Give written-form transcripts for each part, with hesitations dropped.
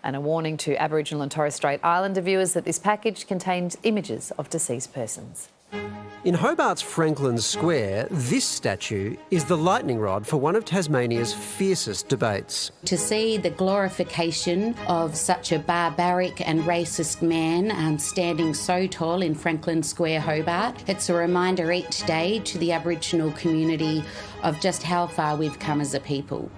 and a warning to Aboriginal and Torres Strait Islander viewers that this package contains images of deceased persons. In Hobart's Franklin Square, this statue is the lightning rod for one of Tasmania's fiercest debates. To see the glorification of such a barbaric and racist man standing so tall in Franklin Square, Hobart, it's a reminder each day to the Aboriginal community of just how far we've come as a people.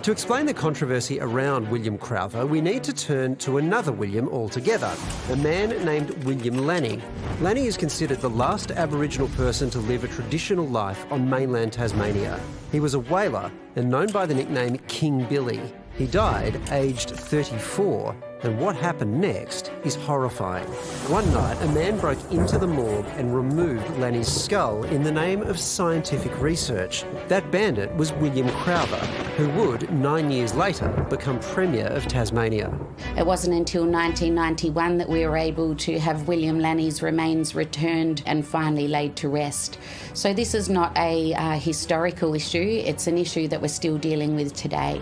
To explain the controversy around William Crowther, we need to turn to another William altogether, a man named William Lanning. Lanning is considered the last Aboriginal person to live a traditional life on mainland Tasmania. He was a whaler and known by the nickname King Billy. He died aged 34, and what happened next is horrifying. One night, a man broke into the morgue and removed Lanning's skull in the name of scientific research. That bandit was William Crowther, who would, 9 years later, become Premier of Tasmania. It wasn't until 1991 that we were able to have William Lanning's remains returned and finally laid to rest. So this is not a historical issue, it's an issue that we're still dealing with today.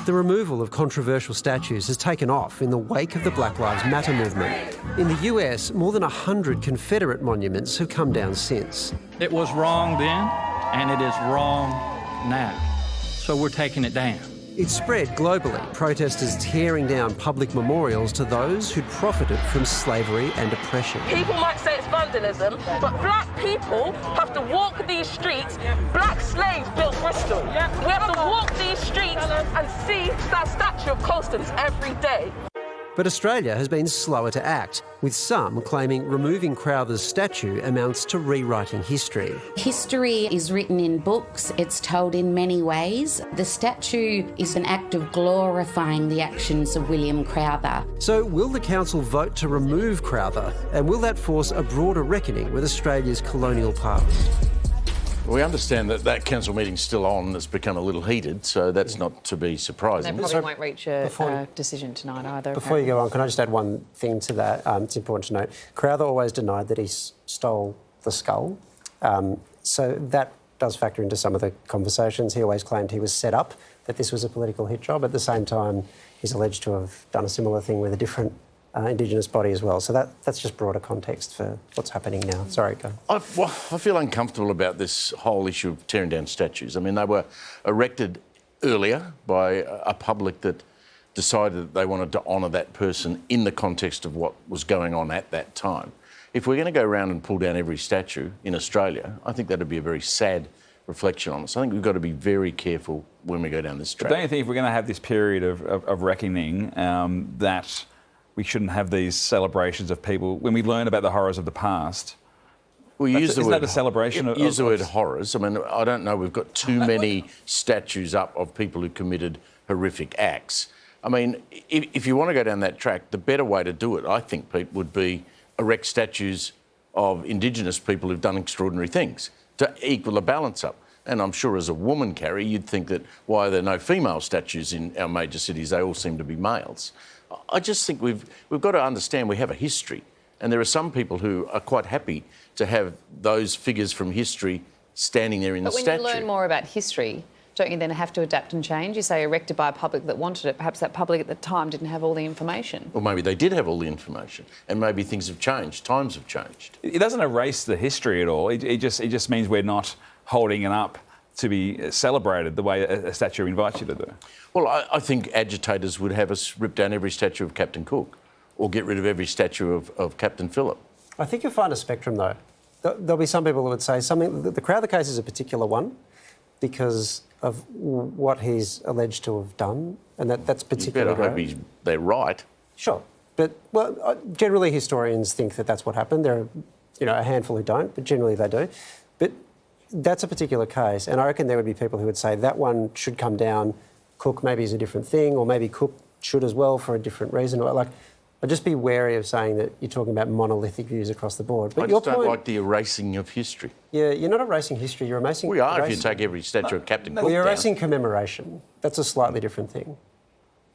The removal of controversial statues has taken off in the wake of the Black Lives Matter movement. In the US, more than 100 Confederate monuments have come down since. It was wrong then, and it is wrong now. So we're taking it down. It spread globally, protesters tearing down public memorials to those who'd profited from slavery and oppression. People might say it's vandalism, but black people have to walk these streets. Black slaves built Bristol. We have to walk these streets and see that statue of Constance every day. But Australia has been slower to act, with some claiming removing Crowther's statue amounts to rewriting history. History is written in books, it's told in many ways. The statue is an act of glorifying the actions of William Crowther. So will the council vote to remove Crowther, and will that force a broader reckoning with Australia's colonial past? We understand that that council meeting's still on. It's become a little heated, so that's not to be surprising. They probably won't reach a decision tonight either. Before you go on, can I just add one thing to that? It's important to note. Crowther always denied that he stole the skull. So that does factor into some of the conversations. He always claimed he was set up, that this was a political hit job. At the same time, he's alleged to have done a similar thing with a different Indigenous body as well. So that's just broader context for what's happening now. Sorry, go. I feel uncomfortable about this whole issue of tearing down statues. I mean, they were erected earlier by a public that decided that they wanted to honour that person in the context of what was going on at that time. If we're going to go around and pull down every statue in Australia, I think that would be a very sad reflection on us. I think we've got to be very careful when we go down this track. But don't you think if we're going to have this period of reckoning, that we shouldn't have these celebrations of people when we learn about the horrors of the past? We use the isn't word, that a celebration? Use the word horrors. I mean, I don't know. We've got too many statues up of people who committed horrific acts. I mean, if you want to go down that track, the better way to do it, I think, Pete, would be erect statues of Indigenous people who've done extraordinary things to equal the balance up. And I'm sure as a woman, Carrie, you'd think that why are there no female statues in our major cities? They all seem to be males. I just think we've got to understand we have a history, and there are some people who are quite happy to have those figures from history standing there in the statue. But when you learn more about history, don't you then have to adapt and change? You say erected by a public that wanted it. Perhaps that public at the time didn't have all the information. Or maybe they did have all the information, and maybe things have changed, times have changed. It doesn't erase the history at all. It just means we're not holding it up to be celebrated the way a statue invites you to do. Well, I think agitators would have us rip down every statue of Captain Cook or get rid of every statue of Captain Phillip. I think you'll find a spectrum, though. There'll be some people who would say the Crowther case is a particular one because of what he's alleged to have done, and that's particularly You better hope they're right. Sure. But, generally historians think that that's what happened. There are, a handful who don't, but generally they do. But that's a particular case, and I reckon there would be people who would say that one should come down. Cook maybe is a different thing, or maybe Cook should as well for a different reason. I'd just be wary of saying that you're talking about monolithic views across the board. But I just don't like the erasing of history. Yeah, you're not erasing history, you're erasing... We are if you take every statue of Captain Cook down. You're erasing commemoration. That's a slightly different thing,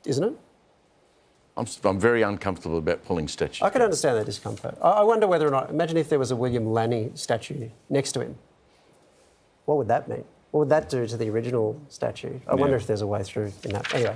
isn't it? I'm very uncomfortable about pulling statues. I can understand that discomfort. I wonder whether or not... Imagine if there was a William Lanning statue next to him. What would that mean? What would that do to the original statue? I wonder if there's a way through in that. Anyway.